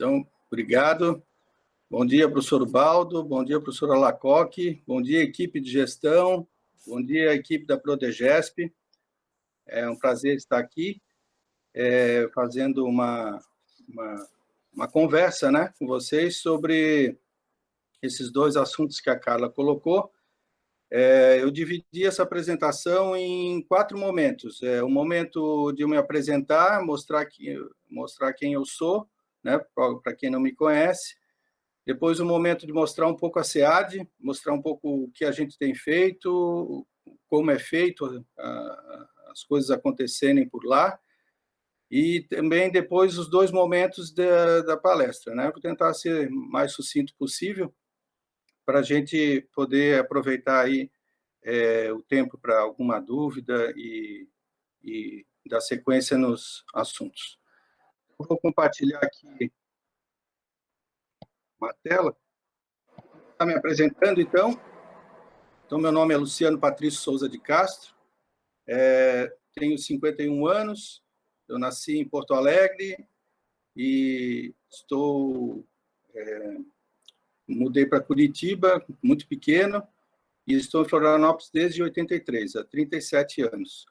Então, obrigado. Bom dia, professor Baldo. Bom dia, professora Lacoque. Bom dia, equipe de gestão. Bom dia, equipe da Prodegesp. É um prazer estar aqui, fazendo uma conversa, né, com vocês sobre esses dois assuntos que a Carla colocou. Eu dividi essa apresentação em 4 momentos. O momento de eu me apresentar, mostrar quem eu sou, né, para quem não me conhece. Depois, o momento de mostrar um pouco a SEAD, mostrar um pouco o que a gente tem feito, como é feito, as coisas acontecerem por lá. E também, depois, os 2 momentos da palestra, né? Vou tentar ser mais sucinto possível, para a gente poder aproveitar aí o tempo para alguma dúvida e dar sequência nos assuntos. Vou compartilhar aqui uma tela. Está me apresentando, então. Então, meu nome é Luciano Patrício Souza de Castro, tenho 51 anos, eu nasci em Porto Alegre e mudei para Curitiba, muito pequeno, e estou em Florianópolis desde 83, há 37 anos.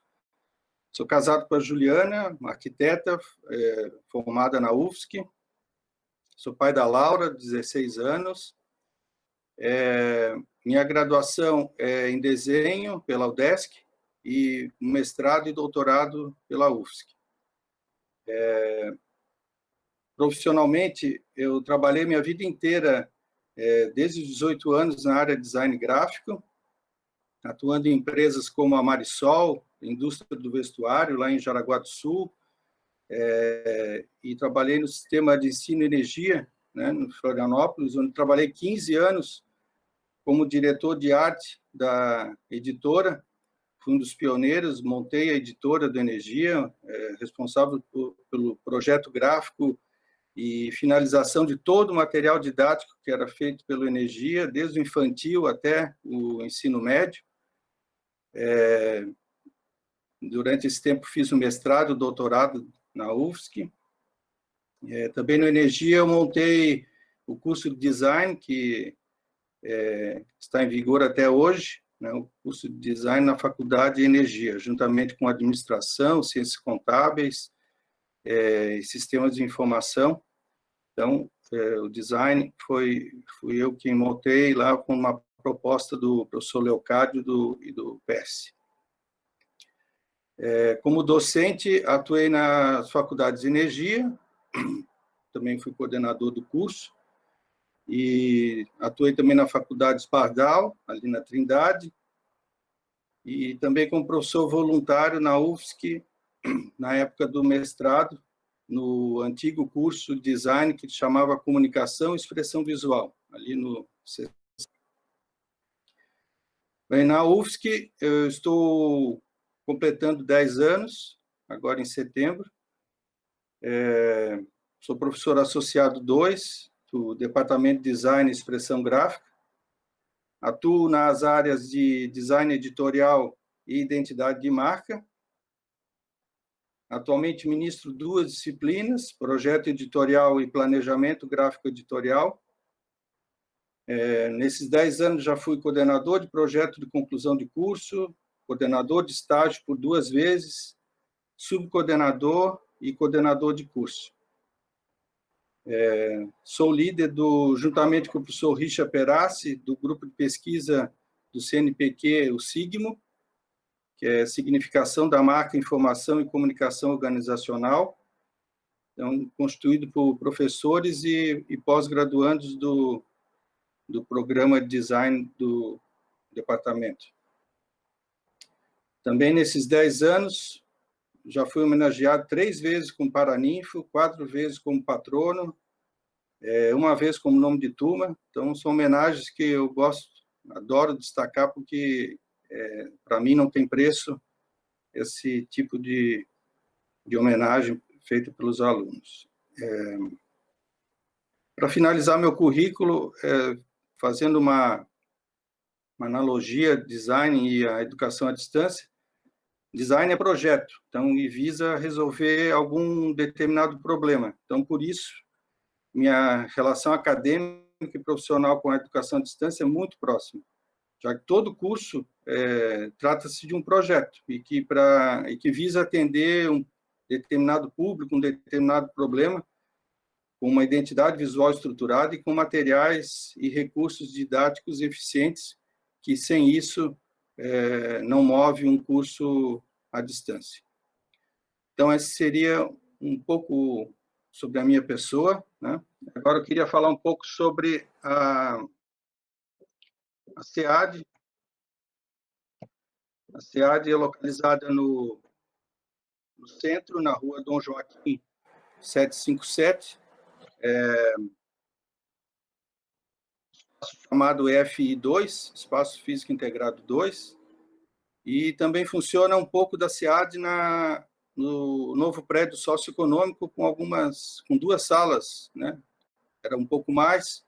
Sou casado com a Juliana, uma arquiteta formada na UFSC. Sou pai da Laura, 16 anos. Minha graduação é em desenho pela UDESC e mestrado e doutorado pela UFSC. Profissionalmente, eu trabalhei minha vida inteira, desde os 18 anos, na área de design gráfico, atuando em empresas como a Marisol, indústria do vestuário, lá em Jaraguá do Sul, e trabalhei no sistema de ensino e energia, né, no Florianópolis, onde trabalhei 15 anos como diretor de arte da editora. Fui um dos pioneiros, montei a editora do Energia, responsável pelo projeto gráfico e finalização de todo o material didático que era feito pelo Energia, desde o infantil até o ensino médio. Durante esse tempo fiz o mestrado, o doutorado na UFSC. Também no Energia eu montei o curso de design, que está em vigor até hoje, né, o curso de design na Faculdade de Energia, juntamente com administração, ciências contábeis e sistemas de informação. Então, o design fui eu quem montei lá com uma proposta do professor Leocádio e do Percy. Como docente, atuei nas faculdades de energia, também fui coordenador do curso, e atuei também na Faculdade Espardal, ali na Trindade, e também como professor voluntário na UFSC, na época do mestrado, no antigo curso de design que se chamava Comunicação e Expressão Visual, ali no... Bem, na UFSC, eu estou completando 10 anos, agora em setembro. Sou professor associado 2, do Departamento de Design e Expressão Gráfica. Atuo nas áreas de design editorial e identidade de marca. Atualmente ministro 2 disciplinas, projeto editorial e planejamento gráfico editorial. Nesses 10 anos já fui coordenador de projeto de conclusão de curso, coordenador de estágio por 2 vezes, subcoordenador e coordenador de curso. Sou líder juntamente com o professor Richard Perassi, do grupo de pesquisa do CNPq, o SIGMO, que é Significação da Marca, Informação e Comunicação Organizacional, então, constituído por professores e pós-graduandos do programa de design do departamento. Também, nesses 10 anos, já fui homenageado 3 vezes como paraninfo, 4 vezes como patrono, 1 vez como nome de turma. Então, são homenagens que eu adoro destacar, porque, para mim, não tem preço esse tipo de homenagem feita pelos alunos. Para finalizar meu currículo, fazendo uma analogia, design e a educação à distância, design é projeto, então, e visa resolver algum determinado problema. Então, por isso, minha relação acadêmica e profissional com a educação à distância é muito próxima, já que todo curso trata-se de um projeto e que visa atender um determinado público, um determinado problema, com uma identidade visual estruturada e com materiais e recursos didáticos eficientes, que sem isso não move um curso à distância. Então, esse seria um pouco sobre a minha pessoa, né? Agora eu queria falar um pouco sobre a SEAD. A SEAD é localizada no centro, na rua Dom Joaquim 757, chamado FI2, Espaço Físico Integrado 2, e também funciona um pouco da SEAD no novo prédio socioeconômico com 2 salas, né? Era um pouco mais,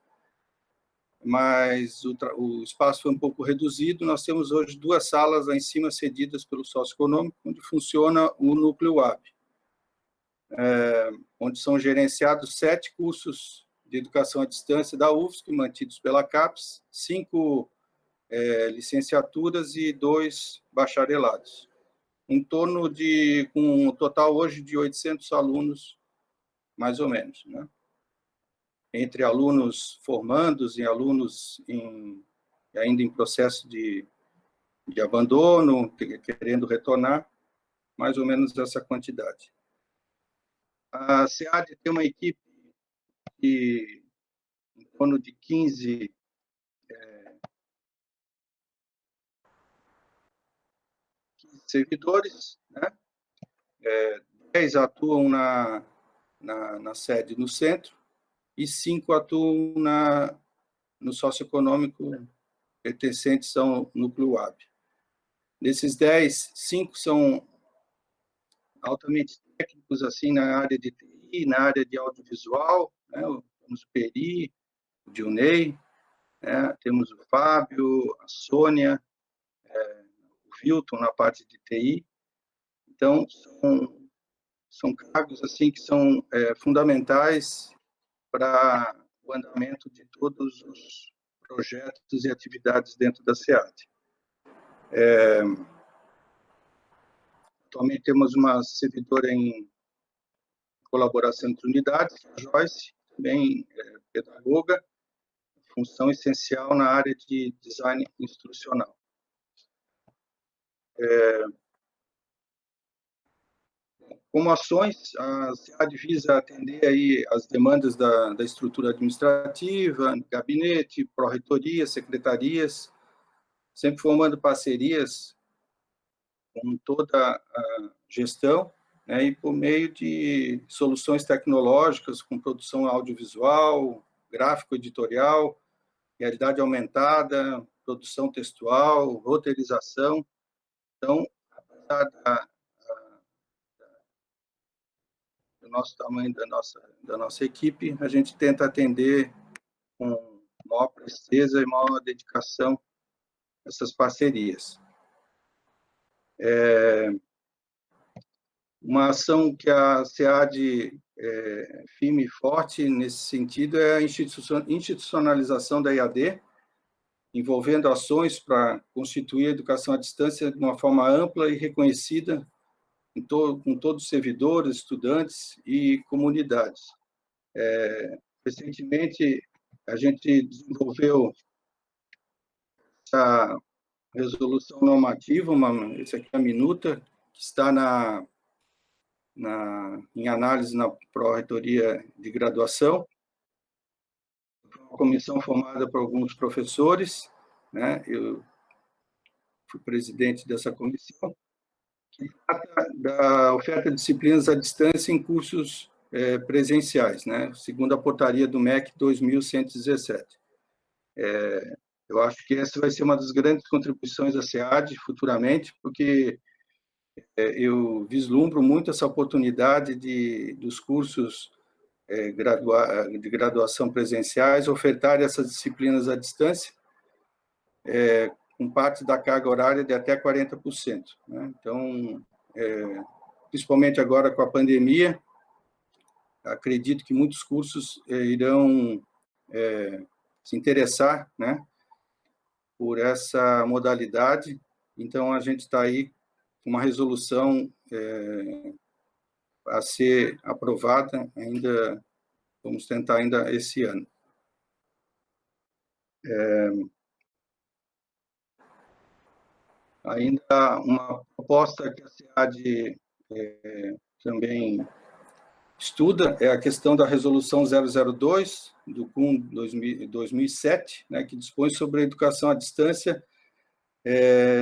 mas o espaço foi um pouco reduzido. Nós temos hoje 2 salas lá em cima cedidas pelo socioeconômico, onde funciona o Núcleo AB, onde são gerenciados 7 cursos de educação à distância da UFSC, mantidos pela CAPES, 5 licenciaturas e 2 bacharelados. Com um total hoje de 800 alunos, mais ou menos, né? Entre alunos formandos e alunos ainda em processo de abandono, querendo retornar, mais ou menos essa quantidade. A SEAD tem uma equipe de em torno de 15 servidores, né? 10 atuam na sede no centro e 5 atuam no socioeconômico pertencentes ao Núcleo AB. Desses 10, 5 são altamente técnicos assim na área de TI, na área de audiovisual, né? Temos o Peri, o Dilney, né? Temos o Fábio, a Sônia, o Vilton na parte de TI. Então, são cargos assim que são fundamentais para o andamento de todos os projetos e atividades dentro da SEAD. Atualmente temos uma servidora em colaboração entre unidades, a Joyce, também pedagoga, função essencial na área de design instrucional. Como ações, a SEAD visa atender aí as demandas da estrutura administrativa, gabinete, pró-reitoria, secretarias, sempre formando parcerias com toda a gestão, né, e por meio de soluções tecnológicas com produção audiovisual, gráfico editorial, realidade aumentada, produção textual, roteirização. Então, apesar do nosso tamanho da nossa equipe, a gente tenta atender com maior presteza e maior dedicação essas parcerias. Uma ação que a SEAD firme e forte nesse sentido é a institucionalização da EAD, envolvendo ações para constituir a educação à distância de uma forma ampla e reconhecida com todos os servidores, estudantes e comunidades. Recentemente, a gente desenvolveu essa resolução normativa, essa aqui é a minuta, que está em análise na Pró-Reitoria de Graduação, uma comissão formada por alguns professores, né? Eu fui presidente dessa comissão, que trata da oferta de disciplinas à distância em cursos presenciais, né? Segundo a portaria do MEC 2117. Eu acho que essa vai ser uma das grandes contribuições da SEAD futuramente, porque eu vislumbro muito essa oportunidade dos cursos de graduação presenciais ofertarem essas disciplinas à distância, com parte da carga horária de até 40%. Né? Então, principalmente agora com a pandemia, acredito que muitos cursos irão se interessar, né, por essa modalidade. Então, a gente está aí com uma resolução a ser aprovada ainda, vamos tentar ainda esse ano. Ainda uma proposta que a SEAD também estuda é a questão da resolução 002 do CUN 2007, né, que dispõe sobre a educação à distância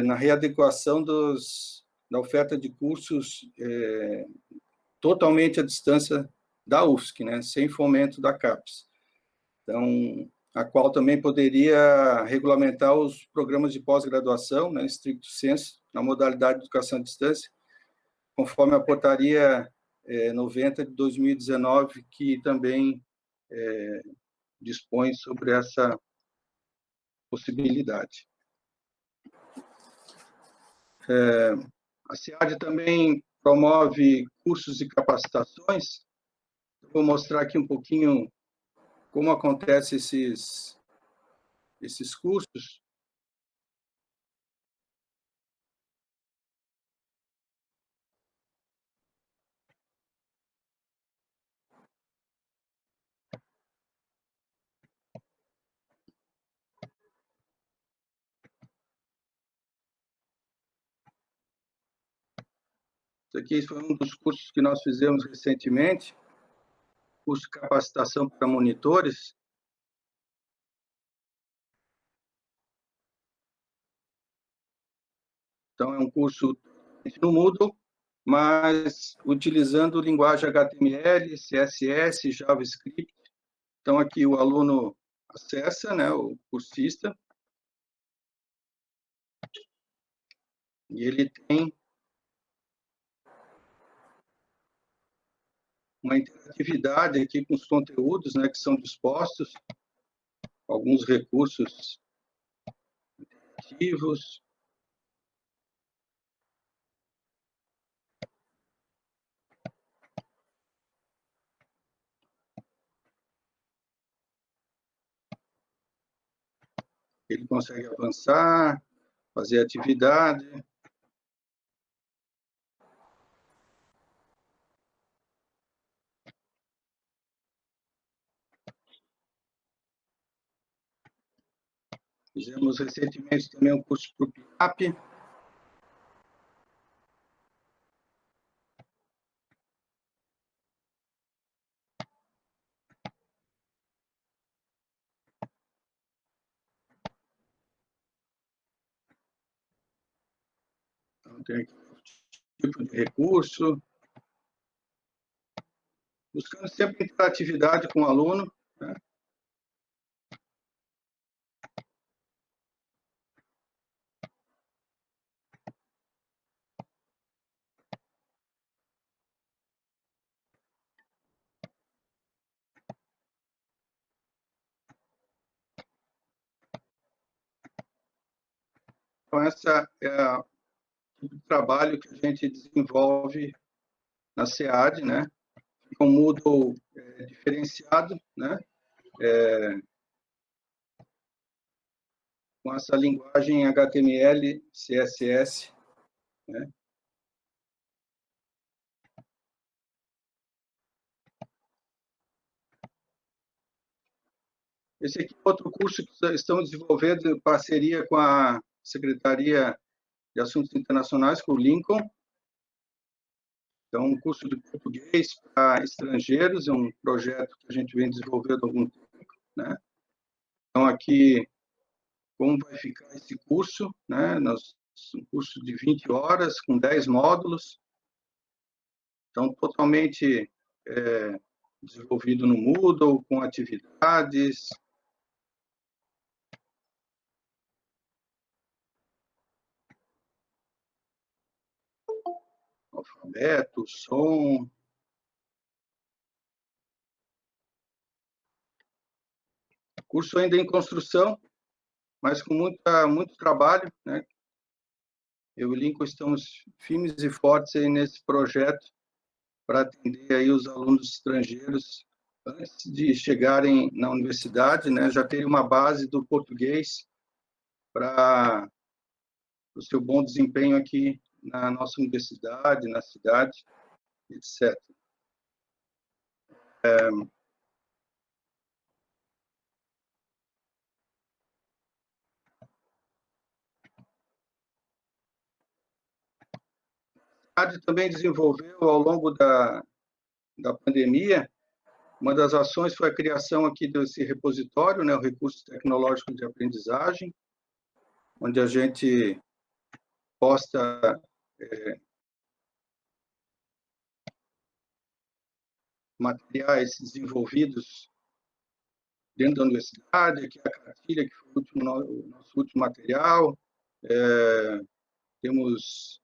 na readequação da oferta de cursos totalmente à distância da UFSC, né, sem fomento da CAPES. Então, a qual também poderia regulamentar os programas de pós-graduação, né, stricto sensu, na modalidade de educação à distância, conforme a portaria 90 de 2019, que também dispõe sobre essa possibilidade. A SEAD também promove cursos e capacitações. Eu vou mostrar aqui um pouquinho como acontecem esses cursos. Isso aqui foi um dos cursos que nós fizemos recentemente, curso de capacitação para monitores. Então, é um curso no Moodle, mas utilizando linguagem HTML, CSS, JavaScript. Então, aqui o aluno acessa, né, o cursista, e ele tem uma interatividade aqui com os conteúdos, né, que são dispostos, alguns recursos ativos. Ele consegue avançar, fazer atividade. Fizemos recentemente também um curso para o PIAP. Então, tem aqui um tipo de recurso, buscando sempre interatividade com o aluno, né? Então, essa é o tipo de trabalho que a gente desenvolve na SEAD, né? Com Moodle diferenciado, né? Com essa linguagem HTML, CSS, né? Esse aqui é outro curso que estão desenvolvendo em parceria com a Secretaria de Assuntos Internacionais, com o Lincoln. Então, um curso de português para estrangeiros, é um projeto que a gente vem desenvolvendo há algum tempo, né? Então, aqui, como vai ficar esse curso, né? Um curso de 20 horas, com 10 módulos. Então, totalmente desenvolvido no Moodle, com atividades. Alfabeto, som. Curso ainda em construção, mas com muito trabalho, né? Eu e o Lincoln estamos firmes e fortes aí nesse projeto para atender aí os alunos estrangeiros antes de chegarem na universidade, né, já terem uma base do português para o seu bom desempenho aqui na nossa universidade, na cidade, etc. A cidade também desenvolveu, ao longo da pandemia, uma das ações foi a criação aqui desse repositório, né, o Recurso Tecnológico de Aprendizagem, onde a gente posta materiais desenvolvidos dentro da universidade, aqui a cartilha, que foi o nosso último material. Temos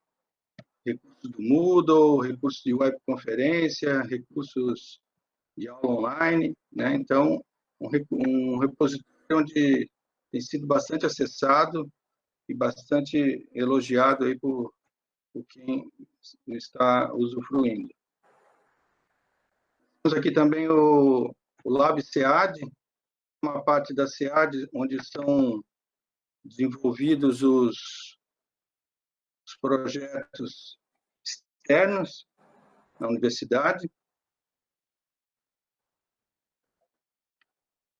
recursos do Moodle, recursos de webconferência, recursos de aula online, né? Então, um repositório onde tem sido bastante acessado e bastante elogiado aí por quem está usufruindo. Temos aqui também o Lab SEAD, uma parte da SEAD onde são desenvolvidos os projetos externos na universidade.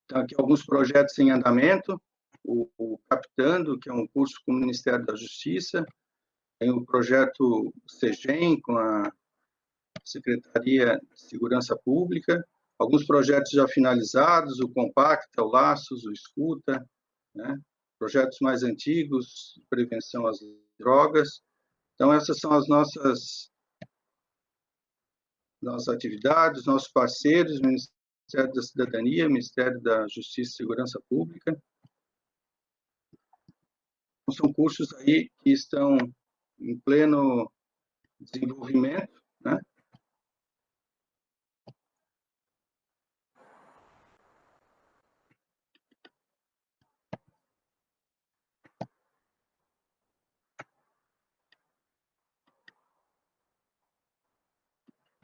Então, aqui alguns projetos em andamento, o Captando, que é um curso com o Ministério da Justiça, tem o projeto CEGEM, com a Secretaria de Segurança Pública, alguns projetos já finalizados, o Compacta, o Laços, o Escuta, né? Projetos mais antigos, de prevenção às drogas. Então, essas são as nossas atividades, nossos parceiros, Ministério da Cidadania, Ministério da Justiça e Segurança Pública. São cursos aí que estão em pleno desenvolvimento, né?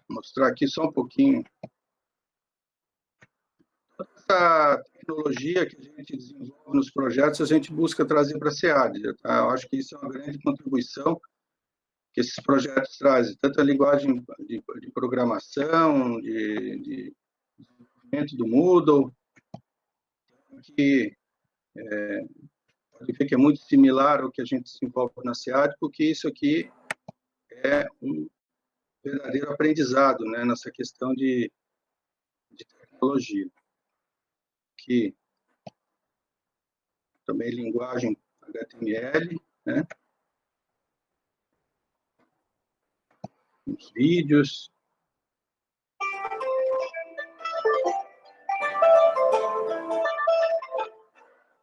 Vou mostrar aqui só um pouquinho. Essa tecnologia que a gente desenvolve nos projetos, a gente busca trazer para a SEAD. Tá? Eu acho que isso é uma grande contribuição que esses projetos trazem, tanto a linguagem de programação, de desenvolvimento do Moodle, que pode ver que é muito similar ao que a gente desenvolve na SEAD, porque isso aqui é um verdadeiro aprendizado, né, nessa questão de tecnologia. Que também linguagem HTML, né, os vídeos.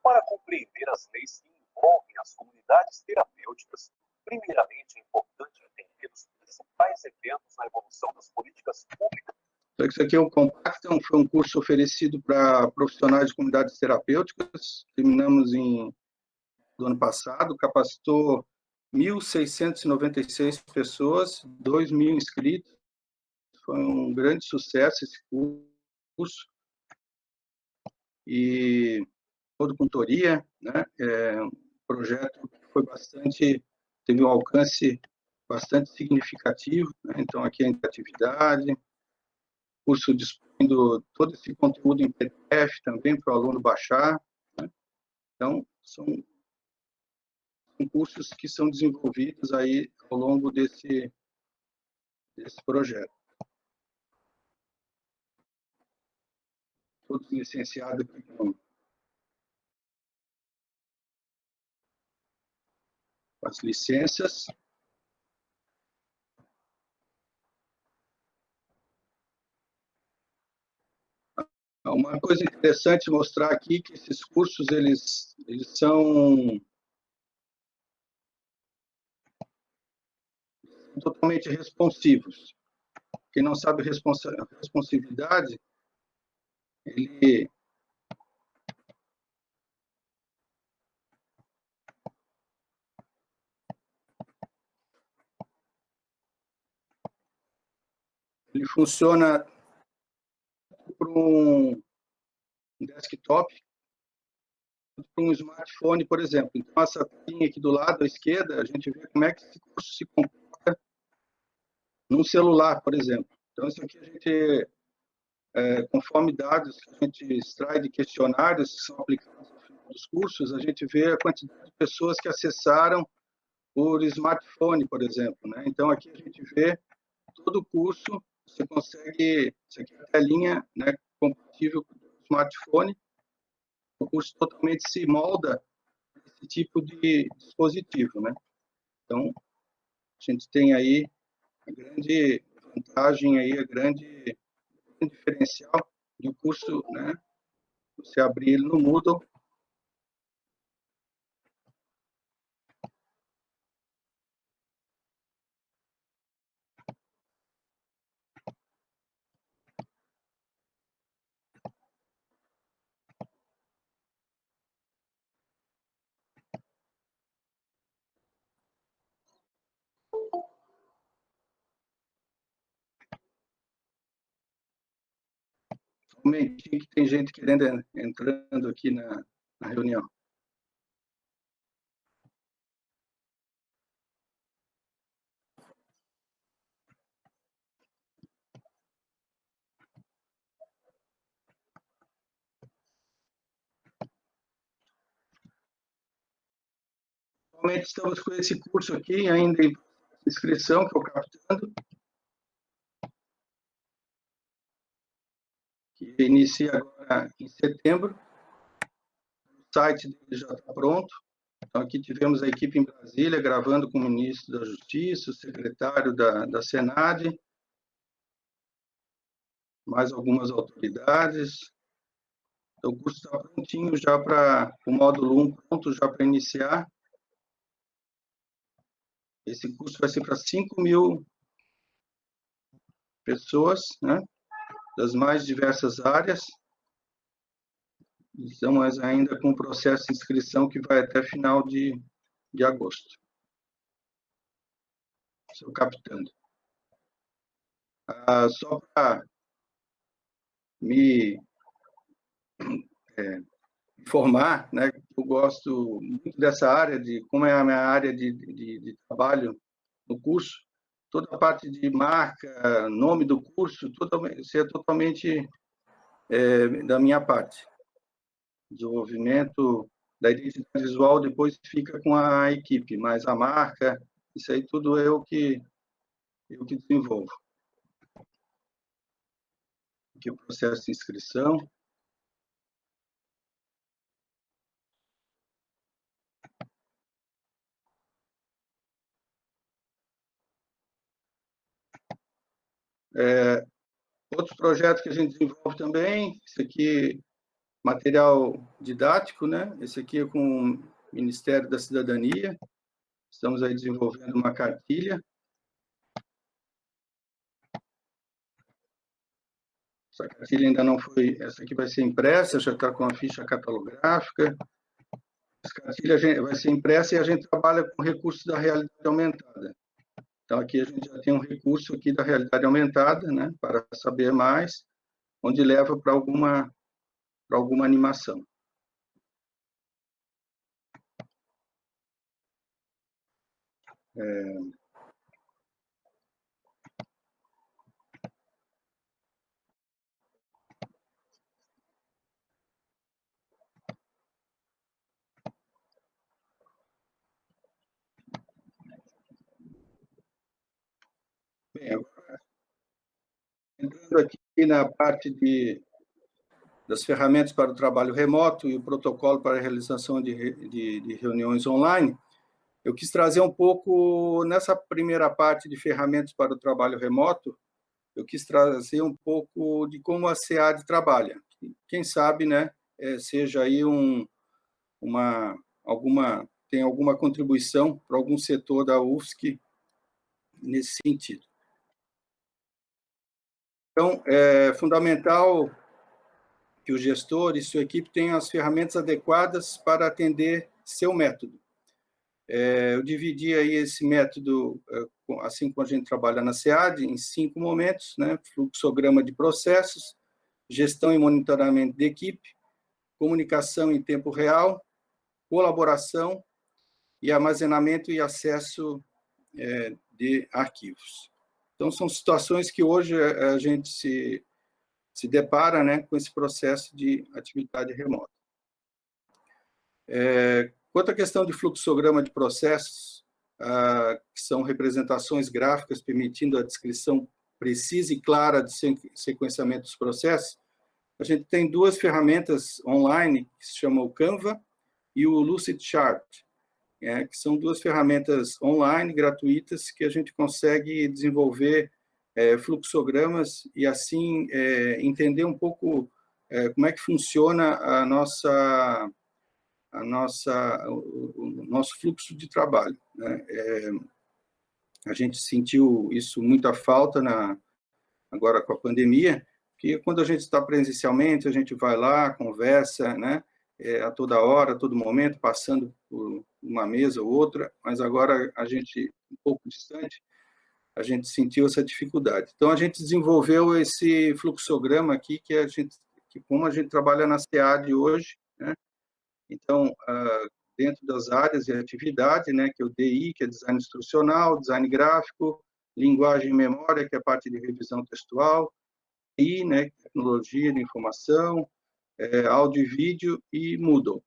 Para compreender as leis que envolvem as comunidades terapêuticas, primeiramente é importante entender os principais eventos na evolução das políticas públicas. Então, isso aqui é um Compacta, foi um curso oferecido para profissionais de comunidades terapêuticas. Terminamos do ano passado, capacitou 1.696 pessoas, 2.000 inscritos. Foi um grande sucesso esse curso. E todo contoria, né? Um projeto que foi teve um alcance bastante significativo, né? Então, aqui a interatividade, curso disponindo todo esse conteúdo em PDF também para o aluno baixar, né? Então, são cursos que são desenvolvidos aí ao longo desse projeto. Todos licenciados aqui com as licenças. Uma coisa interessante mostrar aqui que esses cursos eles são totalmente responsivos. Quem não sabe responsividade, ele Ele funciona para um desktop, para um smartphone, por exemplo. Então, essa telinha aqui do lado à esquerda, a gente vê como é que esse curso se comporta num celular, por exemplo. Então, isso aqui a gente, conforme dados que a gente extrai de questionários que são aplicados ao final dos cursos, a gente vê a quantidade de pessoas que acessaram por smartphone, por exemplo, né? Então, aqui a gente vê todo o curso, você consegue, isso aqui é a telinha, né, compatível com o smartphone, o curso totalmente se molda esse tipo de dispositivo, né? Então, a gente tem aí a grande vantagem aí, a grande diferencial do curso, né? Você abrir ele no Moodle. Um momentinho que tem gente querendo entrando aqui na reunião. Atualmente estamos com esse curso aqui ainda em inscrição, que é o Captando, que inicia agora em setembro. O site dele já está pronto. Então, aqui tivemos a equipe em Brasília, gravando com o ministro da Justiça, o secretário da Senad, mais algumas autoridades. Então, o curso está prontinho já para o módulo 1, pronto já para iniciar. Esse curso vai ser para 5.000 pessoas, né, das mais diversas áreas. Estamos ainda com o processo de inscrição que vai até final de agosto. Estou captando. Só para me informar, né, eu gosto muito dessa área, de como é a minha área de trabalho no curso, toda a parte de marca, nome do curso, isso é totalmente da minha parte. Desenvolvimento da identidade visual depois fica com a equipe, mas a marca, isso aí tudo eu que desenvolvo. Aqui o processo de inscrição. Outros projetos que a gente desenvolve também, esse aqui, material didático, né? Esse aqui é com o Ministério da Cidadania. Estamos aí desenvolvendo uma cartilha. Essa cartilha ainda não foi, essa aqui vai ser impressa, já está com a ficha catalográfica. Essa cartilha vai ser impressa e a gente trabalha com recursos da realidade aumentada. Então, aqui a gente já tem um recurso aqui da realidade aumentada, né, para saber mais, onde leva para alguma animação. Bem, agora, entrando aqui na parte das ferramentas para o trabalho remoto e o protocolo para a realização de reuniões online, eu quis trazer um pouco, nessa primeira parte de ferramentas para o trabalho remoto, eu quis trazer um pouco de como a SEAD trabalha. Quem sabe, né, seja aí tem alguma contribuição para algum setor da UFSC nesse sentido. Então, é fundamental que o gestor e sua equipe tenham as ferramentas adequadas para atender seu método. Eu dividi aí esse método, assim como a gente trabalha na SEAD, em 5 momentos, né? Fluxograma de processos, gestão e monitoramento de equipe, comunicação em tempo real, colaboração e armazenamento e acesso de arquivos. Então, são situações que hoje a gente se depara, né, com esse processo de atividade remota. Quanto à questão de fluxograma de processos, que são representações gráficas permitindo a descrição precisa e clara do sequenciamento dos processos, a gente tem 2 ferramentas online, que se chamam o Canva e o Lucidchart, que são 2 ferramentas online, gratuitas, que a gente consegue desenvolver fluxogramas e, assim, entender um pouco como é que funciona o nosso fluxo de trabalho, né? A gente sentiu isso muita falta agora com a pandemia, que quando a gente está presencialmente, a gente vai lá, conversa, né? A toda hora, a todo momento, passando por uma mesa ou outra, mas agora a gente, um pouco distante, a gente sentiu essa dificuldade. Então, a gente desenvolveu esse fluxograma aqui, que como a gente trabalha na SEAD hoje, né? Então, dentro das áreas de atividade, né, que é o DI, que é design instrucional, design gráfico, linguagem e memória, que é a parte de revisão textual, TI, né, tecnologia de informação, áudio e vídeo e Moodle.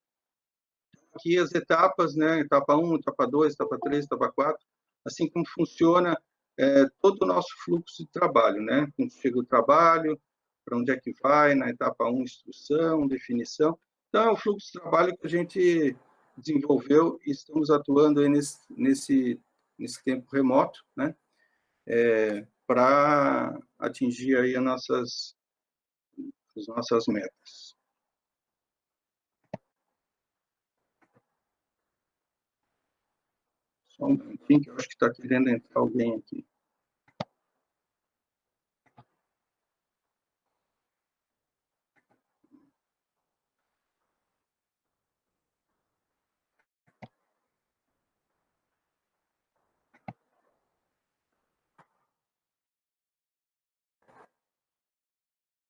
Aqui as etapas, né, etapa 1, etapa 2, etapa 3, etapa 4, assim como funciona todo o nosso fluxo de trabalho, né, como chega o trabalho, para onde é que vai, na etapa 1, instrução, definição. Então, é o fluxo de trabalho que a gente desenvolveu e estamos atuando aí nesse tempo remoto, né, para atingir aí as nossas metas. Só um minutinho, que eu acho que está querendo entrar alguém aqui.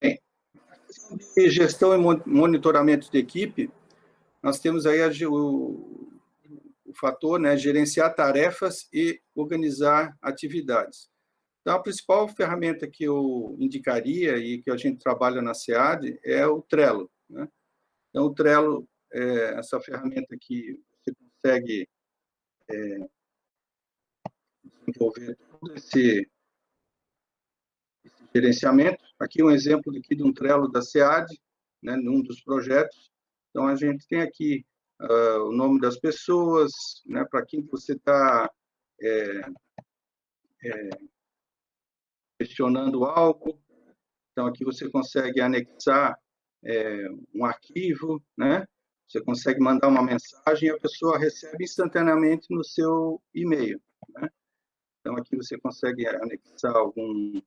Bem, de gestão e monitoramento de equipe, nós temos aí o fator, né, gerenciar tarefas e organizar atividades. Então, a principal ferramenta que eu indicaria e que a gente trabalha na SEAD é o Trello, né? Então, o Trello é essa ferramenta que você consegue desenvolver todo esse gerenciamento. Aqui um exemplo aqui de um Trello da SEAD, né, num dos projetos. Então, a gente tem aqui o nome das pessoas, né, para quem você está questionando algo. Então, aqui você consegue anexar um arquivo, né? Você consegue mandar uma mensagem e a pessoa recebe instantaneamente no seu e-mail, né? Então, aqui você consegue anexar algum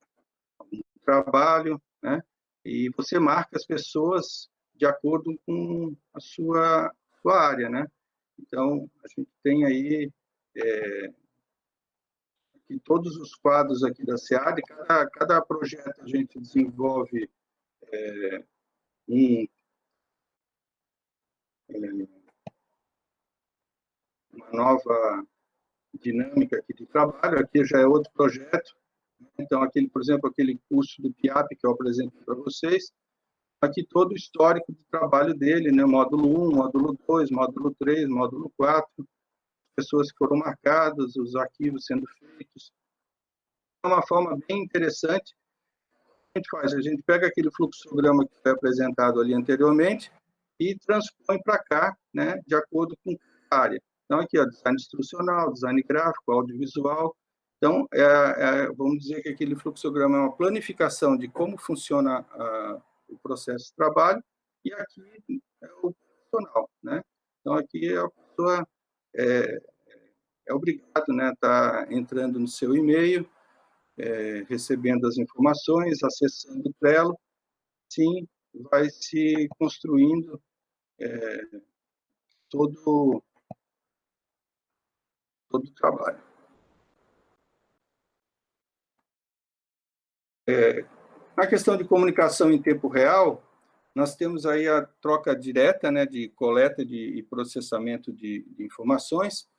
trabalho, né? E você marca as pessoas de acordo com a sua área, né? Então, a gente tem aí aqui todos os quadros aqui da SEAD, cada projeto a gente desenvolve uma nova dinâmica aqui de trabalho. Aqui já é outro projeto. Então, por exemplo, aquele curso do PIAP que eu apresento para vocês, aqui todo o histórico de trabalho dele, né? Módulo 1, módulo 2, módulo 3, módulo 4, pessoas que foram marcadas, os arquivos sendo feitos. É uma forma bem interessante. A gente faz, a gente pega aquele fluxograma que foi apresentado ali anteriormente e transpõe para cá, né, de acordo com a área. Então, aqui, ó, design instrucional, design gráfico, audiovisual. Então, vamos dizer que aquele fluxograma é uma planificação de como funciona o processo de trabalho, e aqui é o profissional, né? Então, aqui a pessoa é obrigado, né, a estar entrando no seu e-mail, recebendo as informações, acessando o Trello, sim, vai se construindo todo todo o trabalho. Na questão de comunicação em tempo real, nós temos aí a troca direta, né, de coleta e processamento de informações.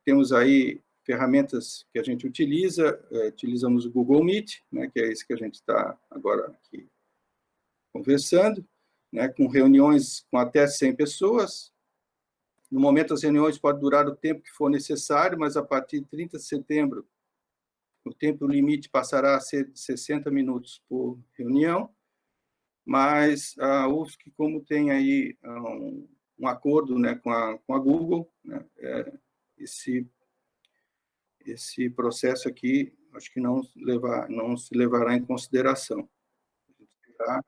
Temos aí ferramentas que a gente utiliza, utilizamos o Google Meet, né, que é esse que a gente está agora aqui conversando, né, com reuniões com até 100 pessoas. No momento, as reuniões podem durar o tempo que for necessário, mas a partir de 30 de setembro, o tempo limite passará a ser de 60 minutos por reunião, mas a UFSC, como tem aí um acordo, né, com a Google, né, esse processo aqui, acho que não se levará em consideração. A gente terá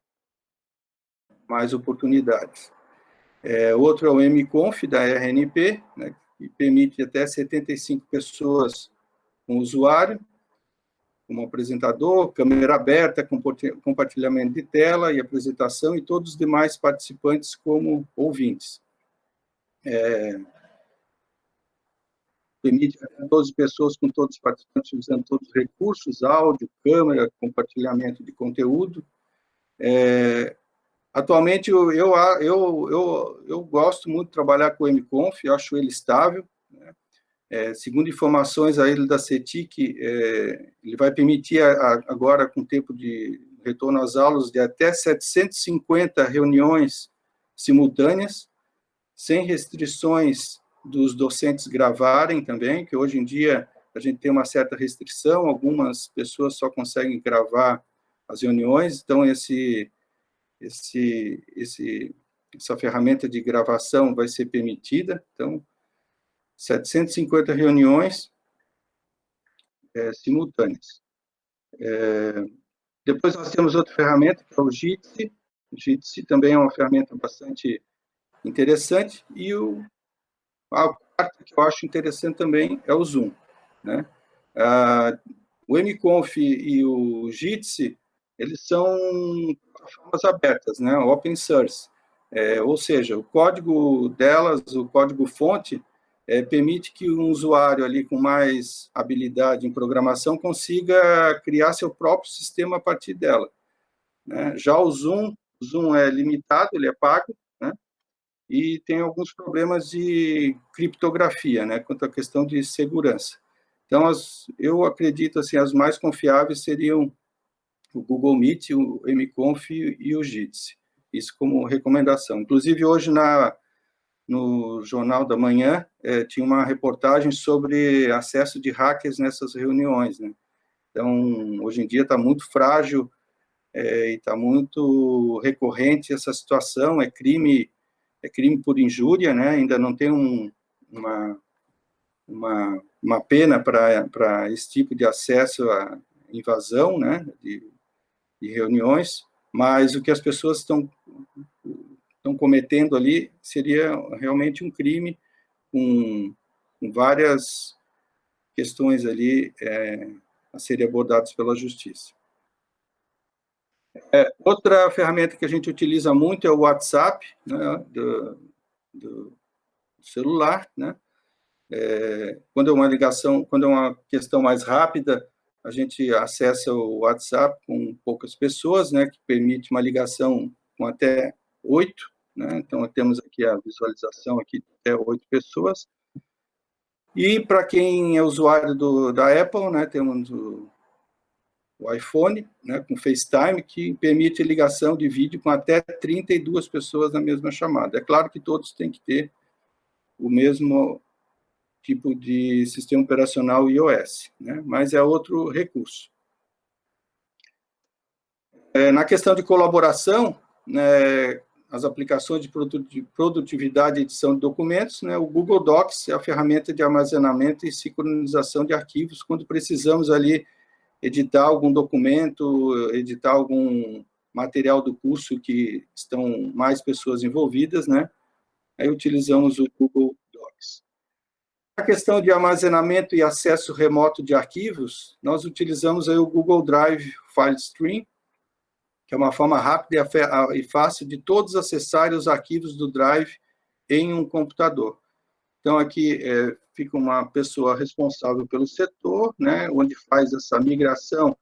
mais oportunidades. Outro é o MConf, da RNP, né, que permite até 75 pessoas com usuário, como apresentador, câmera aberta, compartilhamento de tela e apresentação, e todos os demais participantes como ouvintes. Permite 12 pessoas com todos os participantes usando todos os recursos, áudio, câmera, compartilhamento de conteúdo. Atualmente, eu gosto muito de trabalhar com o MConf, eu acho ele estável, né? Segundo informações aí da CETIC, ele vai permitir agora, com tempo de retorno às aulas, de até 750 reuniões simultâneas, sem restrições dos docentes gravarem também, que hoje em dia a gente tem uma certa restrição, algumas pessoas só conseguem gravar as reuniões, então essa ferramenta de gravação vai ser permitida, então 750 reuniões simultâneas. Depois nós temos outra ferramenta, que é o Jitsi. O Jitsi também é uma ferramenta bastante interessante. E a quarta que eu acho interessante também é o Zoom, né? O MConf e o Jitsi, eles são plataformas abertas, né? Open source. Ou seja, o código delas, o código-fonte, permite que um usuário ali com mais habilidade em programação consiga criar seu próprio sistema a partir dela, né? Já o Zoom é limitado, ele é pago, né? E tem alguns problemas de criptografia, né? Quanto à questão de segurança. Então, eu acredito, assim, as mais confiáveis seriam o Google Meet, o MConf e o Jitsi. Isso como recomendação. Inclusive, hoje, no Jornal da Manhã, tinha uma reportagem sobre acesso de hackers nessas reuniões, né? Então, hoje em dia está muito frágil e está muito recorrente essa situação, é crime por injúria, né? Ainda não tem uma pena para esse tipo de acesso à invasão, né? de reuniões, mas o que as pessoas estão cometendo ali seria realmente um crime com várias questões ali a serem abordadas pela justiça. Outra ferramenta que a gente utiliza muito é o WhatsApp, né, do celular, né? Quando é uma ligação, quando é uma questão mais rápida, a gente acessa o WhatsApp com poucas pessoas, né, que permite uma ligação com até 8, né? Então, temos aqui a visualização aqui de até 8 pessoas. E para quem é usuário da Apple, né, temos o iPhone, né, com FaceTime, que permite ligação de vídeo com até 32 pessoas na mesma chamada. É claro que todos têm que ter o mesmo tipo de sistema operacional iOS, né, mas é outro recurso. Na questão de colaboração, né, as aplicações de produtividade e edição de documentos, né, o Google Docs é a ferramenta de armazenamento e sincronização de arquivos quando precisamos ali editar algum documento, editar algum material do curso que estão mais pessoas envolvidas, né? Aí utilizamos o Google Docs. A questão de armazenamento e acesso remoto de arquivos, nós utilizamos aí o Google Drive File Stream, que é uma forma rápida e fácil de todos acessarem os arquivos do Drive em um computador. Então, aqui fica uma pessoa responsável pelo setor, né, onde faz essa migração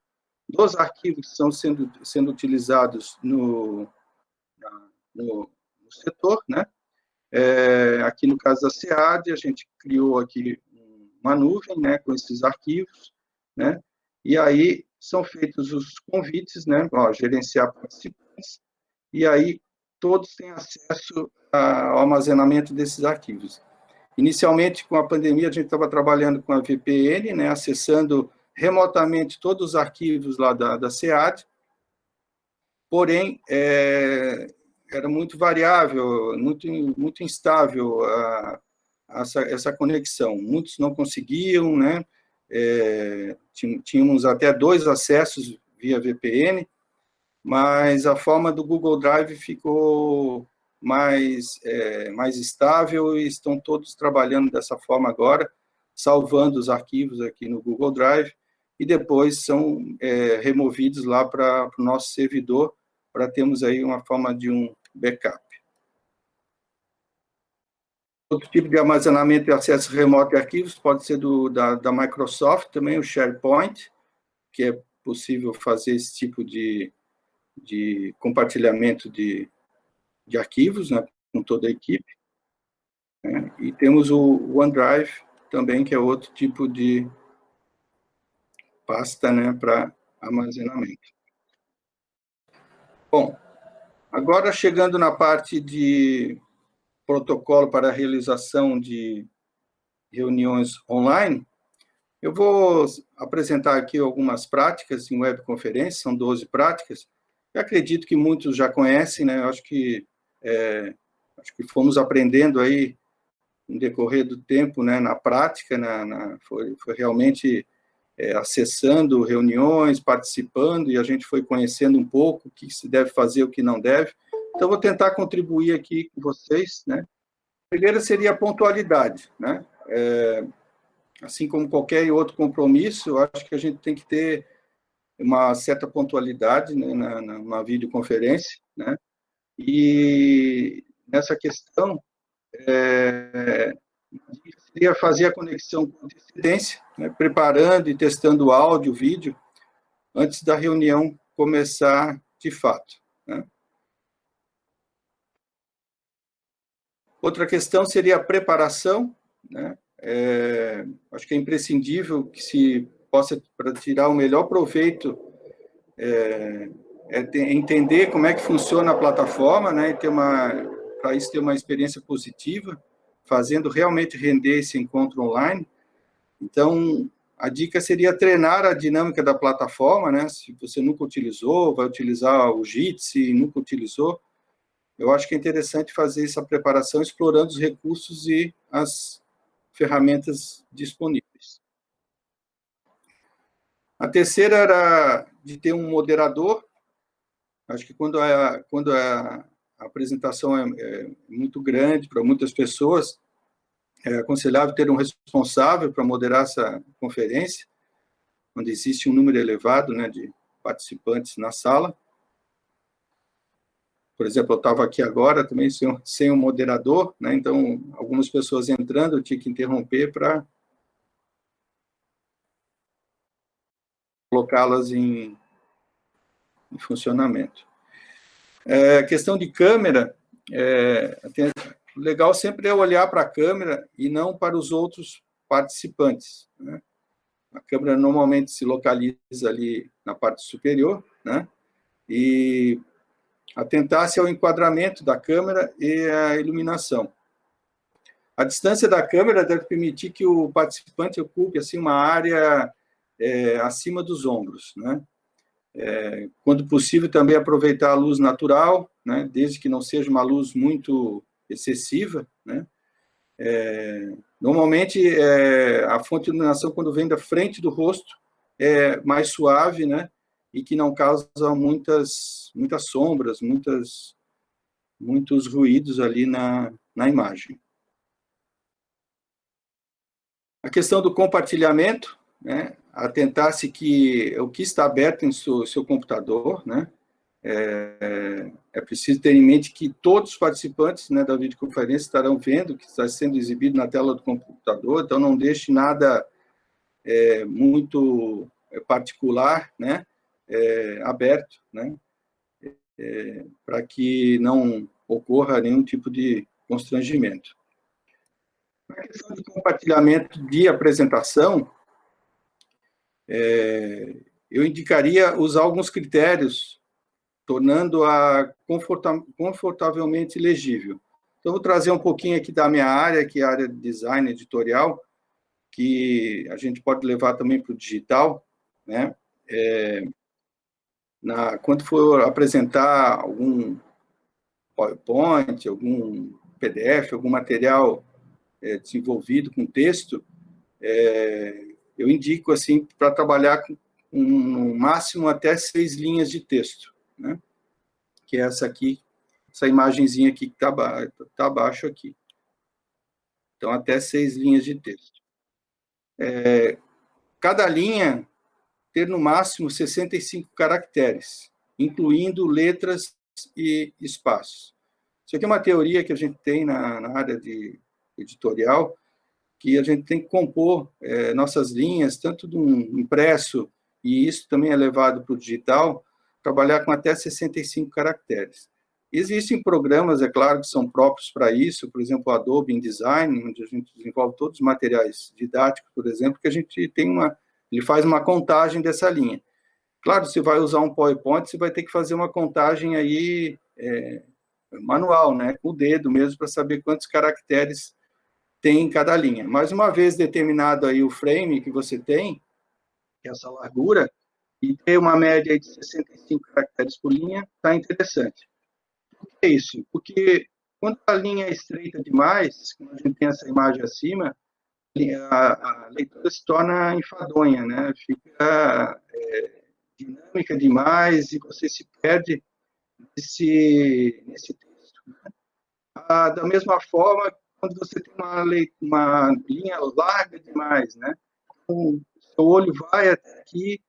dos arquivos que estão sendo utilizados no setor, né? Aqui no caso da SEAD, a gente criou aqui uma nuvem, né, com esses arquivos, né? E aí são feitos os convites, né, gerenciar participantes, e aí todos têm acesso ao armazenamento desses arquivos. Inicialmente, com a pandemia, a gente estava trabalhando com a VPN, né, acessando remotamente todos os arquivos lá da SEAD, porém, era muito variável, muito instável essa conexão. Muitos não conseguiam, né? Tínhamos até 2 acessos via VPN, mas a forma do Google Drive ficou mais estável e estão todos trabalhando dessa forma agora, salvando os arquivos aqui no Google Drive e depois são removidos lá para o nosso servidor, para termos aí uma forma de um backup. Outro tipo de armazenamento e acesso remoto de arquivos pode ser da Microsoft, também o SharePoint, que é possível fazer esse tipo de compartilhamento de arquivos, né, com toda a equipe. Né? E temos o OneDrive também, que é outro tipo de pasta, né, para armazenamento. Bom, agora chegando na parte de protocolo para a realização de reuniões online, eu vou apresentar aqui algumas práticas em webconferência, são 12 práticas. Eu acredito que muitos já conhecem, né? Acho que fomos aprendendo aí no decorrer do tempo, né? Na prática, foi realmente acessando reuniões, participando, e a gente foi conhecendo um pouco o que se deve fazer, o que não deve. Então, vou tentar contribuir aqui com vocês, né? A primeira seria a pontualidade, né? Assim como qualquer outro compromisso, eu acho que a gente tem que ter uma certa pontualidade, né, na videoconferência, né? E nessa questão, seria fazer a conexão com antecedência, né, preparando e testando o áudio, o vídeo, antes da reunião começar de fato, né? Outra questão seria a preparação, né? Acho que é imprescindível que se possa, para tirar o melhor proveito, entender como é que funciona a plataforma, né? E para isso ter uma experiência positiva, fazendo realmente render esse encontro online. Então, a dica seria treinar a dinâmica da plataforma, né? Se você nunca utilizou, vai utilizar o Jitsi, nunca utilizou, eu acho que é interessante fazer essa preparação explorando os recursos e as ferramentas disponíveis. A terceira era de ter um moderador. Acho que quando a apresentação é muito grande para muitas pessoas, é aconselhável ter um responsável para moderar essa conferência, onde existe um número elevado, né, de participantes na sala. Por exemplo, eu estava aqui agora também sem um moderador, né, então algumas pessoas entrando, eu tinha que interromper para colocá-las em funcionamento. Questão de câmera, legal sempre é olhar para a câmera e não para os outros participantes, né? A câmera normalmente se localiza ali na parte superior, né? E atentar-se ao enquadramento da câmera e a iluminação. A distância da câmera deve permitir que o participante ocupe assim, uma área acima dos ombros, né? Quando possível, também aproveitar a luz natural, né? Desde que não seja uma luz muito excessiva, né? Normalmente, a fonte de iluminação, quando vem da frente do rosto, é mais suave, né? E que não causa muitas sombras, muitos ruídos ali na imagem. A questão do compartilhamento, né? Atentar-se que o que está aberto em seu computador, né? É preciso ter em mente que todos os participantes, né, da videoconferência estarão vendo que está sendo exibido na tela do computador, então não deixe nada muito particular, né, aberto, né, para que não ocorra nenhum tipo de constrangimento. Na questão de compartilhamento de apresentação, eu indicaria usar alguns critérios, tornando-a confortavelmente legível. Então, vou trazer um pouquinho aqui da minha área, que é a área de design editorial, que a gente pode levar também para o digital, né? Quando for apresentar algum PowerPoint, algum PDF, algum material desenvolvido com texto, eu indico assim para trabalhar com no máximo até 6 linhas de texto, né? Que é essa aqui, essa imagenzinha aqui que está abaixo aqui. Então, até 6 linhas de texto. Cada linha ter no máximo 65 caracteres, incluindo letras e espaços. Isso aqui é uma teoria que a gente tem na área de editorial, que a gente tem que compor nossas linhas, tanto do impresso, e isso também é levado para o digital, trabalhar com até 65 caracteres. Existem programas, é claro, que são próprios para isso, por exemplo, o Adobe InDesign, onde a gente desenvolve todos os materiais didáticos, por exemplo, que a gente tem ele faz uma contagem dessa linha. Claro, você vai usar um PowerPoint, você vai ter que fazer uma contagem aí manual, né, com o dedo mesmo, para saber quantos caracteres tem em cada linha. Mas uma vez determinado aí o frame que você tem, que é essa largura, e ter uma média de 65 caracteres por linha, está interessante. Por que isso? Porque quando a linha é estreita demais, como a gente tem essa imagem acima, a leitura se torna enfadonha, né? Fica dinâmica demais e você se perde nesse texto. Da mesma forma, quando você tem uma linha larga demais, né? O seu olho vai até aqui,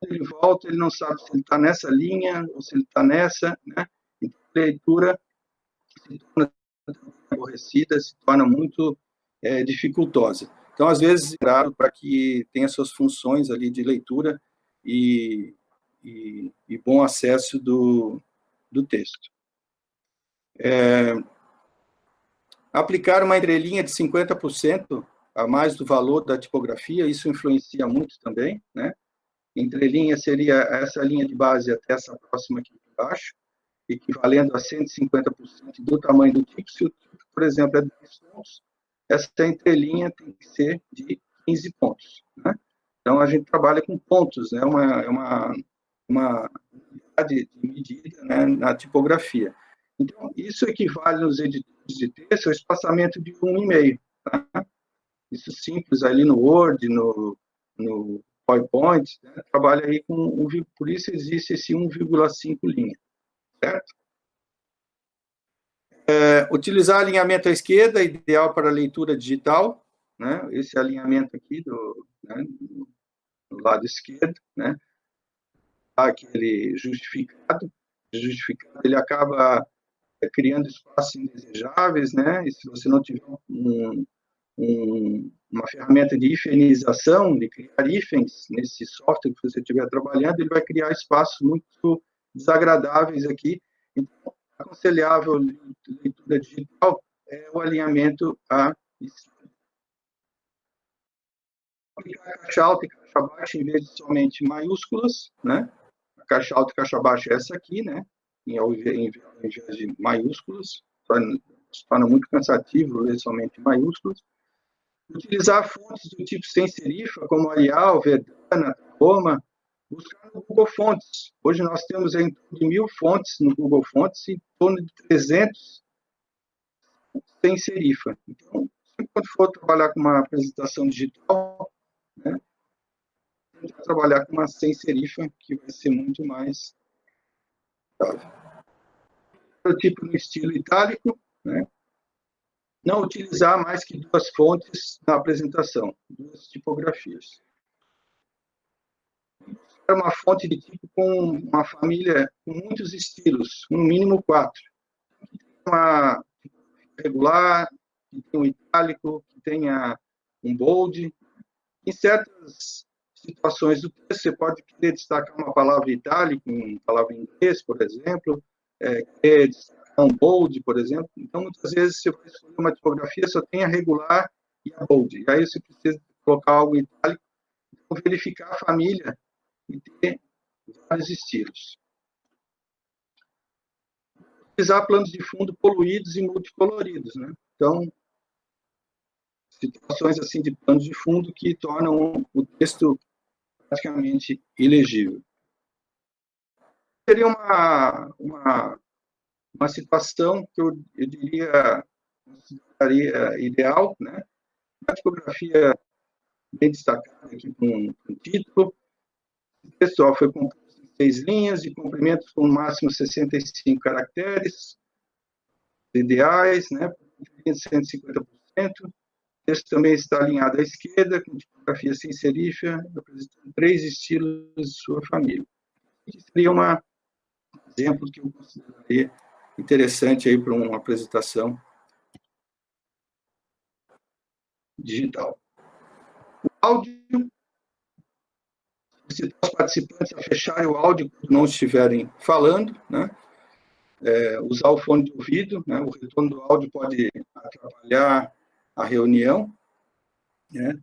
ele volta, ele não sabe se ele está nessa linha ou se ele está nessa, né? Então, a leitura se torna aborrecida, se torna muito dificultosa. Então, às vezes, claro, para que tenha suas funções ali de leitura e bom acesso do texto. Aplicar uma entrelinha de 50% a mais do valor da tipografia, isso influencia muito também, né? Entrelinha seria essa linha de base até essa próxima aqui embaixo, equivalendo a 150% do tamanho do tipo. Se o tipo, por exemplo, é 10 pontos, essa entrelinha tem que ser de 15 pontos, né? Então, a gente trabalha com pontos, né? Uma unidade de medida, né, na tipografia. Então, isso equivale nos editores de texto ao espaçamento de 1,5. Tá? Isso simples ali no Word, no PowerPoint, né? Trabalha aí com por isso existe esse 1,5 linha, certo? Utilizar alinhamento à esquerda, ideal para leitura digital, né? Esse alinhamento aqui né, do lado esquerdo, né? Aquele justificado, ele acaba criando espaços indesejáveis, né? E se você não tiver uma ferramenta de hifenização, de criar hífens nesse software que você estiver trabalhando, ele vai criar espaços muito desagradáveis aqui. Então, aconselhável leitura digital é o alinhamento à esquerda. Aplicar caixa alta e caixa baixa em vez de somente maiúsculas, né? A caixa alta e caixa baixa é essa aqui, né? Em vez de maiúsculas, se torna muito cansativo ler somente maiúsculas. Utilizar fontes do tipo sem serifa, como Arial, Verdana, Roma. Buscar no Google Fontes. Hoje nós temos em torno de 1.000 fontes no Google Fontes e em torno de 300 sem serifa. Então, sempre quando for trabalhar com uma apresentação digital, né, tentar trabalhar com uma sem serifa, que vai ser muito mais tipo no estilo itálico, né? Não utilizar mais que 2 fontes na apresentação, 2 tipografias. uma fonte de tipo com uma família com muitos estilos, no mínimo 4. Uma regular, que tenha um itálico, que tenha um bold. Em certas situações do texto, você pode querer destacar uma palavra itálica, uma palavra em inglês, por exemplo, querer destacar um bold, por exemplo. Então, muitas vezes, você vai escolher uma tipografia, só tem a regular e a bold. E aí você precisa colocar algo em itálico, então, verificar a família e ter vários estilos. Utilizar planos de fundo poluídos e multicoloridos, né? Então, situações assim de planos de fundo que tornam o texto praticamente ilegível. Seria uma situação que eu diria, consideraria ideal, né? Uma tipografia bem destacada aqui com um título. O texto foi composto de 6 linhas e comprimentos com no máximo 65 caracteres, ideais, né? 150%. O texto também está alinhado à esquerda, com tipografia sem serifia, apresentando 3 estilos de sua família. Isso seria um exemplo que eu consideraria interessante aí para uma apresentação digital. O áudio, solicitar os participantes a fecharem o áudio quando não estiverem falando, né? Usar o fone de ouvido, né? O retorno do áudio pode atrapalhar a reunião, né?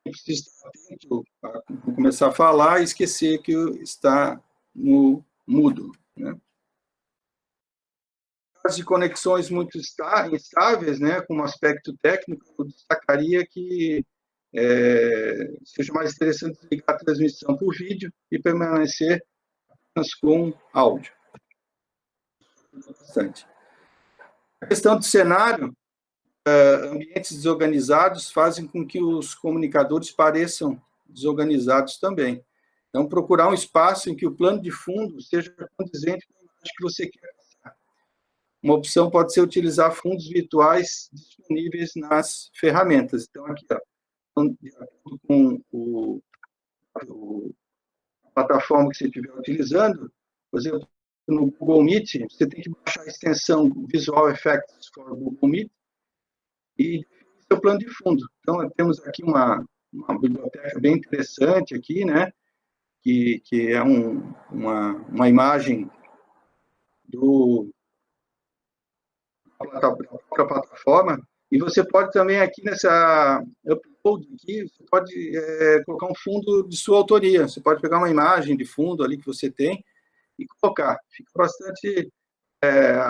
Precisa estar atento para começar a falar e esquecer que está no mudo, né? De conexões muito instáveis, né, com um aspecto técnico, eu destacaria que seja mais interessante ligar a transmissão por vídeo e permanecer apenas com áudio. Bastante. A questão do cenário, ambientes desorganizados fazem com que os comunicadores pareçam desorganizados também. Então, procurar um espaço em que o plano de fundo seja condizente com a imagem que você quer. Uma opção pode ser utilizar fundos virtuais disponíveis nas ferramentas. Então, aqui, ó, de acordo com a plataforma que você estiver utilizando, por exemplo, no Google Meet, você tem que baixar a extensão Visual Effects for Google Meet e definir seu plano de fundo. Então, temos aqui uma biblioteca bem interessante aqui, né, que é uma imagem da própria plataforma, e você pode também aqui nessa upload aqui, você pode colocar um fundo de sua autoria, você pode pegar uma imagem de fundo ali que você tem e colocar. Fica bastante,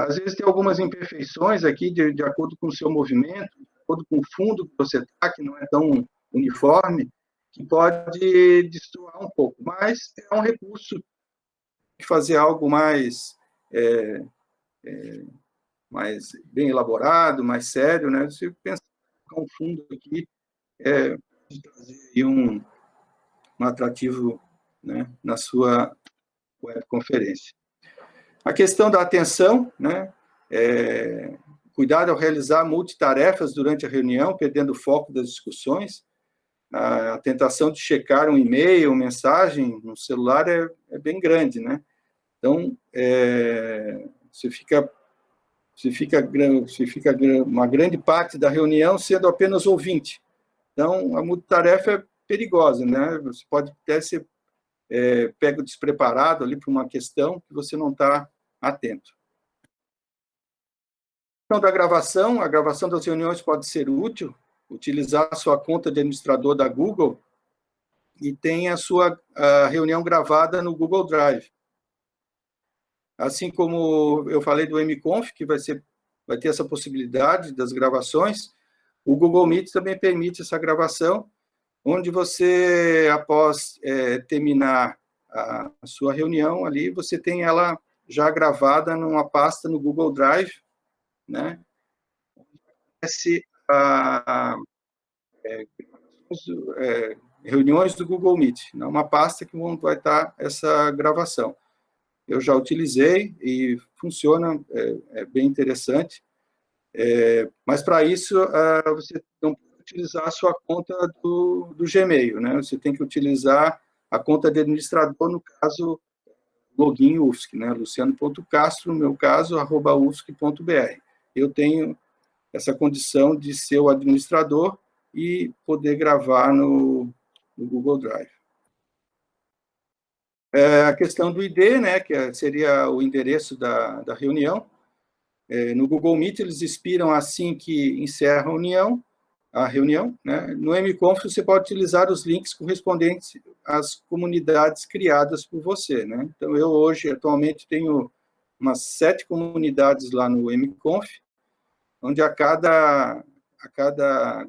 às vezes tem algumas imperfeições aqui de acordo com o seu movimento, de acordo com o fundo que você está, que não é tão uniforme, que pode destoar um pouco, mas é um recurso de fazer algo mais bem elaborado, mais sério, né? Você pensa um fundo aqui de trazer um atrativo, né, na sua webconferência. A questão da atenção, né? Cuidado ao realizar multitarefas durante a reunião, perdendo o foco das discussões. A tentação de checar um e-mail, uma mensagem no celular é bem grande, né? Então, você fica uma grande parte da reunião sendo apenas ouvinte. Então, a multitarefa é perigosa, né? Você pode até ser pego despreparado ali para uma questão que você não está atento. Então, a gravação das reuniões pode ser útil, utilizar a sua conta de administrador da Google e tem a sua reunião gravada no Google Drive. Assim como eu falei do MConf, que vai ter essa possibilidade das gravações, o Google Meet também permite essa gravação, onde você, após terminar a sua reunião ali, você tem ela já gravada numa pasta no Google Drive, né? Reuniões do Google Meet, uma pasta que vai estar essa gravação. Eu já utilizei e funciona, é bem interessante, mas para isso você não pode utilizar a sua conta do Gmail, né? Você tem que utilizar a conta de administrador, no caso, login UFSC, né? luciano.castro, no meu caso, @ufsc.br. Eu tenho essa condição de ser o administrador e poder gravar no Google Drive. A questão do ID, né, que seria o endereço da reunião. No Google Meet, eles expiram assim que encerra a reunião. Né? No mConf, você pode utilizar os links correspondentes às comunidades criadas por você. Né? Então, eu hoje, atualmente, tenho umas 7 comunidades lá no mConf, onde a cada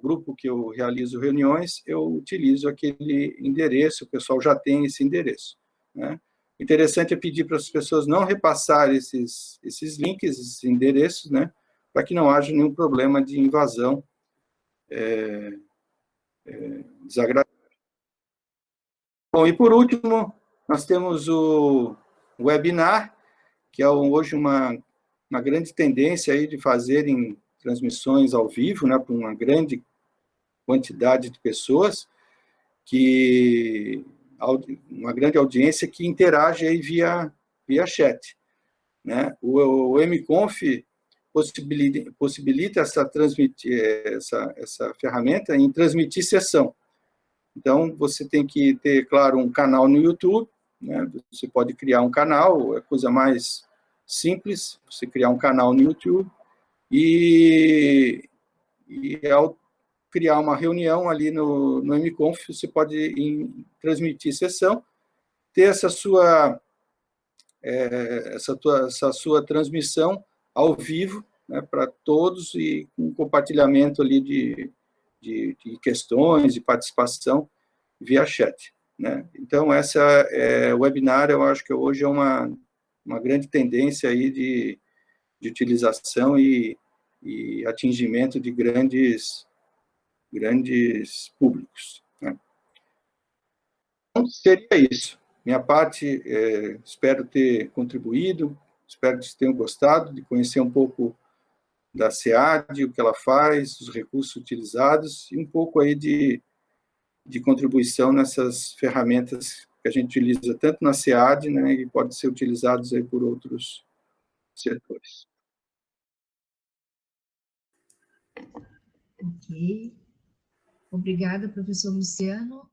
grupo que eu realizo reuniões, eu utilizo aquele endereço, o pessoal já tem esse endereço. Né? O interessante é pedir para as pessoas não repassar esses links, esses endereços, né? Para que não haja nenhum problema de invasão desagradável. Bom, e por último, nós temos o webinar, que é hoje uma grande tendência aí de fazerem transmissões ao vivo, né, para uma grande quantidade de pessoas, uma grande audiência que interage aí via chat. Né? O mConf possibilita essa ferramenta em transmitir sessão. Então, você tem que ter, claro, um canal no YouTube, né? Você pode criar um canal, é a coisa mais simples, você criar um canal no YouTube, e ao criar uma reunião ali no mConf, você pode transmitir sessão, ter essa sua transmissão ao vivo, né, para todos, e com compartilhamento ali de questões, de participação via chat. Né? Então, webinar, eu acho que hoje é uma grande tendência aí de utilização e atingimento de grandes públicos. Né? Então, seria isso. Minha parte, espero ter contribuído, espero que vocês tenham gostado de conhecer um pouco da SEAD, o que ela faz, os recursos utilizados, e um pouco aí de contribuição nessas ferramentas que a gente utiliza tanto na SEAD, né, e pode ser utilizados aí por outros setores. Ok. Obrigada, professor Luciano.